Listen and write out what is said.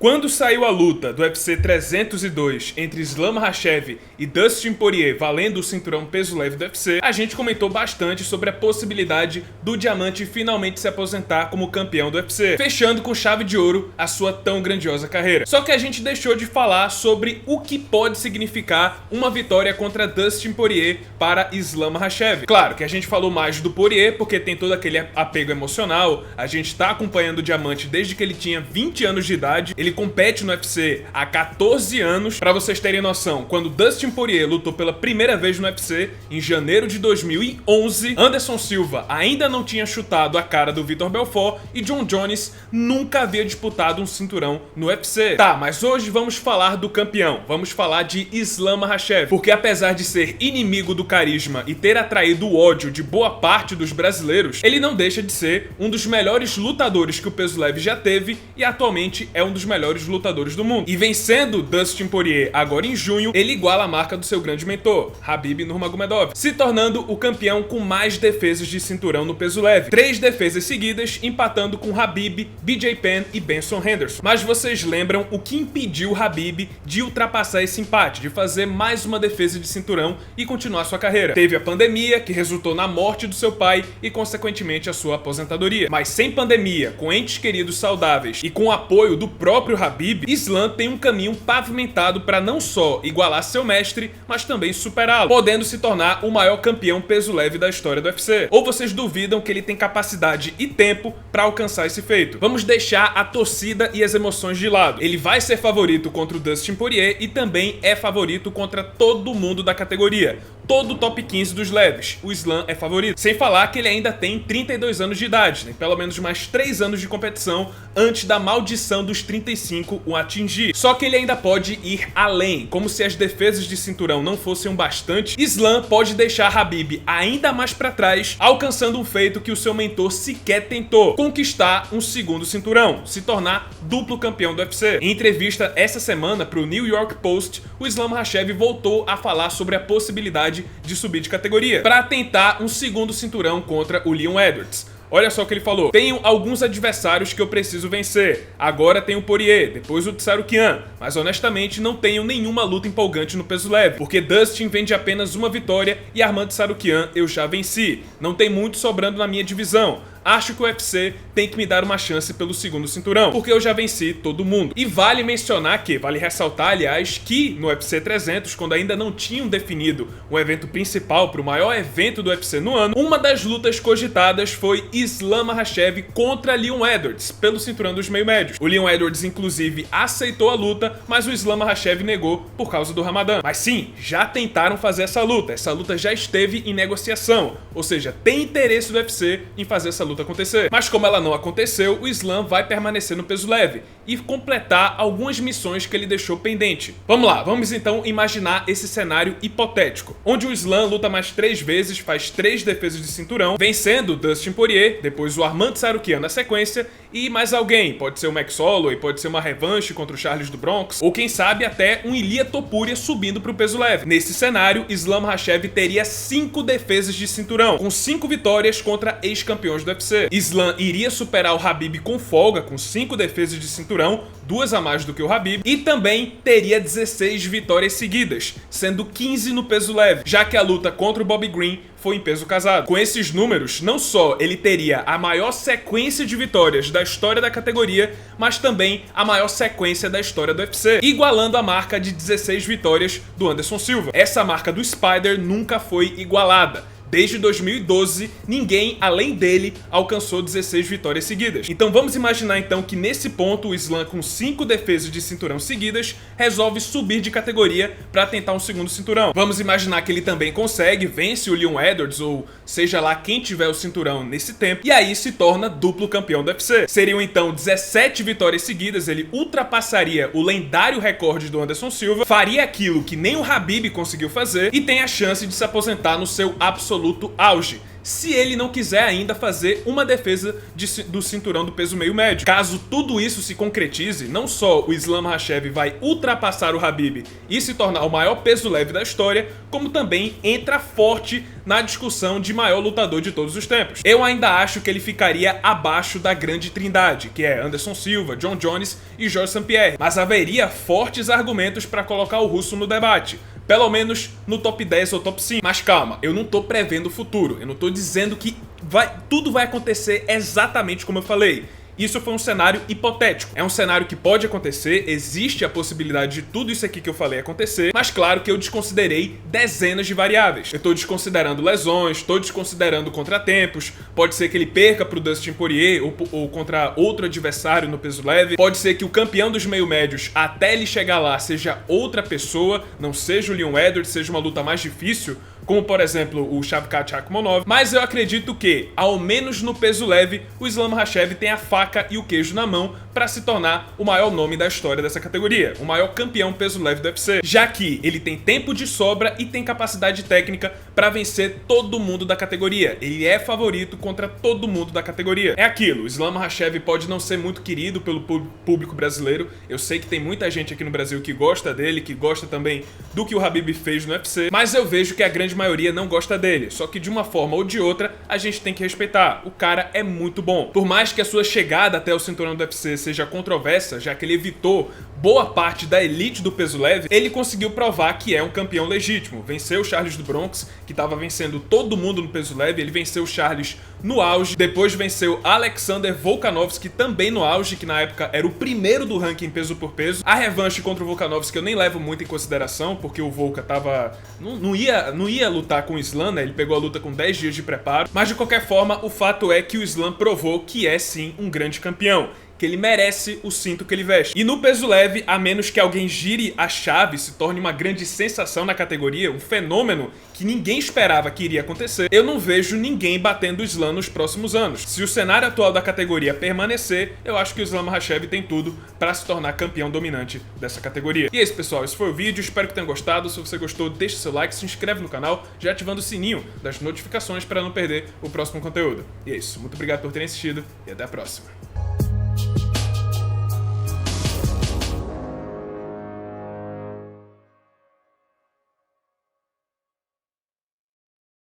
Quando saiu a luta do UFC 302 entre Islam Makhachev e Dustin Poirier valendo o cinturão peso leve do UFC, a gente comentou bastante sobre a possibilidade do Diamante finalmente se aposentar como campeão do UFC, fechando com chave de ouro a sua tão grandiosa carreira. Só que a gente deixou de falar sobre o que pode significar uma vitória contra Dustin Poirier para Islam Makhachev. Claro que a gente falou mais do Poirier porque tem todo aquele apego emocional, a gente tá acompanhando o Diamante desde que ele tinha 20 anos de idade, ele compete no UFC há 14 anos. Pra vocês terem noção, quando Dustin Poirier lutou pela primeira vez no UFC, em janeiro de 2011, Anderson Silva ainda não tinha chutado a cara do Vitor Belfort e Jon Jones nunca havia disputado um cinturão no UFC. Tá, mas hoje vamos falar do campeão, vamos falar de Islam Makhachev, porque apesar de ser inimigo do carisma e ter atraído o ódio de boa parte dos brasileiros, ele não deixa de ser um dos melhores lutadores que o peso leve já teve e atualmente é um dos melhores lutadores do mundo. E vencendo Dustin Poirier agora em junho, ele iguala a marca do seu grande mentor, Khabib Nurmagomedov, se tornando o campeão com mais defesas de cinturão no peso leve. 3 defesas seguidas, empatando com Khabib, BJ Penn e Benson Henderson. Mas vocês lembram o que impediu Khabib de ultrapassar esse empate, de fazer mais uma defesa de cinturão e continuar sua carreira? Teve a pandemia, que resultou na morte do seu pai e consequentemente a sua aposentadoria. Mas sem pandemia, com entes queridos saudáveis e com o apoio do próprio Khabib, Islam tem um caminho pavimentado para não só igualar seu mestre, mas também superá-lo, podendo se tornar o maior campeão peso leve da história do UFC. Ou vocês duvidam que ele tem capacidade e tempo para alcançar esse feito? Vamos deixar a torcida e as emoções de lado. Ele vai ser favorito contra o Dustin Poirier e também é favorito contra todo mundo da categoria. Todo o top 15 dos leves, o Islam é favorito. Sem falar que ele ainda tem 32 anos de idade, né? Pelo menos mais 3 anos de competição antes da maldição dos 35 o atingir. Só que ele ainda pode ir além, como se as defesas de cinturão não fossem bastante. Islam pode deixar Khabib ainda mais para trás, alcançando um feito que o seu mentor sequer tentou: conquistar um segundo cinturão, se tornar duplo campeão do UFC. Em entrevista essa semana para o New York Post, o Islam Makhachev voltou a falar sobre a possibilidade de subir de categoria para tentar um segundo cinturão contra o Leon Edwards. Olha só o que ele falou: tenho alguns adversários que eu preciso vencer. Agora tenho o Poirier, depois o Tsarukyan, mas honestamente não tenho nenhuma luta empolgante no peso leve, porque Dustin vem de apenas uma vitória e Arman Tsarukyan eu já venci. Não tem muito sobrando na minha divisão. Acho que o UFC tem que me dar uma chance pelo segundo cinturão, porque eu já venci todo mundo. E vale mencionar que, vale ressaltar, aliás, que no UFC 300, quando ainda não tinham definido o evento principal para o maior evento do UFC no ano, uma das lutas cogitadas foi Islam Makhachev contra Leon Edwards, pelo cinturão dos meio-médios. O Leon Edwards, inclusive, aceitou a luta, mas o Islam Makhachev negou por causa do Ramadã. Mas sim, já tentaram fazer essa luta já esteve em negociação, ou seja, tem interesse do UFC em fazer essa luta acontecer. Mas como ela não aconteceu, o Islam vai permanecer no peso leve e completar algumas missões que ele deixou pendente. Vamos lá, vamos então imaginar esse cenário hipotético, onde o Islam luta mais 3 vezes, faz 3 defesas de cinturão, vencendo Dustin Poirier, depois o Arman Tsarukyan na sequência e mais alguém, pode ser o Max Holloway, pode ser uma revanche contra o Charles do Bronx, ou quem sabe até um Ilia Topuria subindo para o peso leve. Nesse cenário, Islam Makhachev teria 5 defesas de cinturão, com 5 vitórias contra ex-campeões do UFC. Islam iria superar o Khabib com folga, com 5 defesas de cinturão, 2 a mais do que o Khabib, e também teria 16 vitórias seguidas, sendo 15 no peso leve, já que a luta contra o Bobby Green foi em peso casado. Com esses números, não só ele teria a maior sequência de vitórias da história da categoria, mas também a maior sequência da história do UFC, igualando a marca de 16 vitórias do Anderson Silva. Essa marca do Spider nunca foi igualada. Desde 2012, ninguém além dele alcançou 16 vitórias seguidas. Então vamos imaginar então que nesse ponto o Islam, com 5 defesas de cinturão seguidas, resolve subir de categoria para tentar um segundo cinturão. Vamos imaginar que ele também consegue, vence o Leon Edwards ou seja lá quem tiver o cinturão nesse tempo, e aí se torna duplo campeão do UFC. Seriam então 17 vitórias seguidas, ele ultrapassaria o lendário recorde do Anderson Silva, faria aquilo que nem o Khabib conseguiu fazer e tem a chance de se aposentar no seu absoluto auge, se ele não quiser ainda fazer uma defesa do cinturão do peso meio médio. Caso tudo isso se concretize, não só o Islam Makhachev vai ultrapassar o Khabib e se tornar o maior peso leve da história, como também entra forte na discussão de maior lutador de todos os tempos. Eu ainda acho que ele ficaria abaixo da grande trindade, que é Anderson Silva, John Jones e Georges St-Pierre, mas haveria fortes argumentos para colocar o russo no debate, pelo menos no top 10 ou top 5. Mas calma, eu não tô prevendo o futuro, eu não tô dizendo que tudo vai acontecer exatamente como eu falei. Isso foi um cenário hipotético. É um cenário que pode acontecer, existe a possibilidade de tudo isso aqui que eu falei acontecer, mas claro que eu desconsiderei dezenas de variáveis. Eu tô desconsiderando lesões, tô desconsiderando contratempos, pode ser que ele perca pro Dustin Poirier ou contra outro adversário no peso leve, pode ser que o campeão dos meio médios, até ele chegar lá, seja outra pessoa, não seja o Leon Edwards, seja uma luta mais difícil, como por exemplo o Shavkat Rakhmonov, mas eu acredito que, ao menos no peso leve, o Islam Makhachev tem a faca e o queijo na mão para se tornar o maior nome da história dessa categoria, o maior campeão peso leve do UFC, já que ele tem tempo de sobra e tem capacidade técnica para vencer todo mundo da categoria. Ele é favorito contra todo mundo da categoria. É aquilo, o Islam Makhachev pode não ser muito querido pelo público brasileiro, eu sei que tem muita gente aqui no Brasil que gosta dele, que gosta também do que o Khabib fez no UFC, mas eu vejo que a grande maioria não gosta dele, só que de uma forma ou de outra a gente tem que respeitar. O cara é muito bom. Por mais que a sua chegada até o cinturão do UFC seja controversa, já que ele evitou boa parte da elite do peso leve, ele conseguiu provar que é um campeão legítimo. Venceu o Charles do Bronx, que estava vencendo todo mundo no peso leve, ele venceu o Charles no auge, depois venceu Alexander Volkanovski também no auge, que na época era o primeiro do ranking peso por peso. A revanche contra o Volkanovski eu nem levo muito em consideração, porque o Volka tava... não ia lutar com o Islam, né? Ele pegou a luta com 10 dias de preparo, mas de qualquer forma, o fato é que o Islam provou que é sim um grande campeão, que ele merece o cinto que ele veste. E no peso leve, a menos que alguém gire a chave, se torne uma grande sensação na categoria, um fenômeno que ninguém esperava que iria acontecer, eu não vejo ninguém batendo o Islam nos próximos anos. Se o cenário atual da categoria permanecer, eu acho que o Islam Makhachev tem tudo para se tornar campeão dominante dessa categoria. E é isso, pessoal, esse foi o vídeo, espero que tenham gostado. Se você gostou, deixa seu like, se inscreve no canal, já ativando o sininho das notificações para não perder o próximo conteúdo. E é isso, muito obrigado por terem assistido e até a próxima.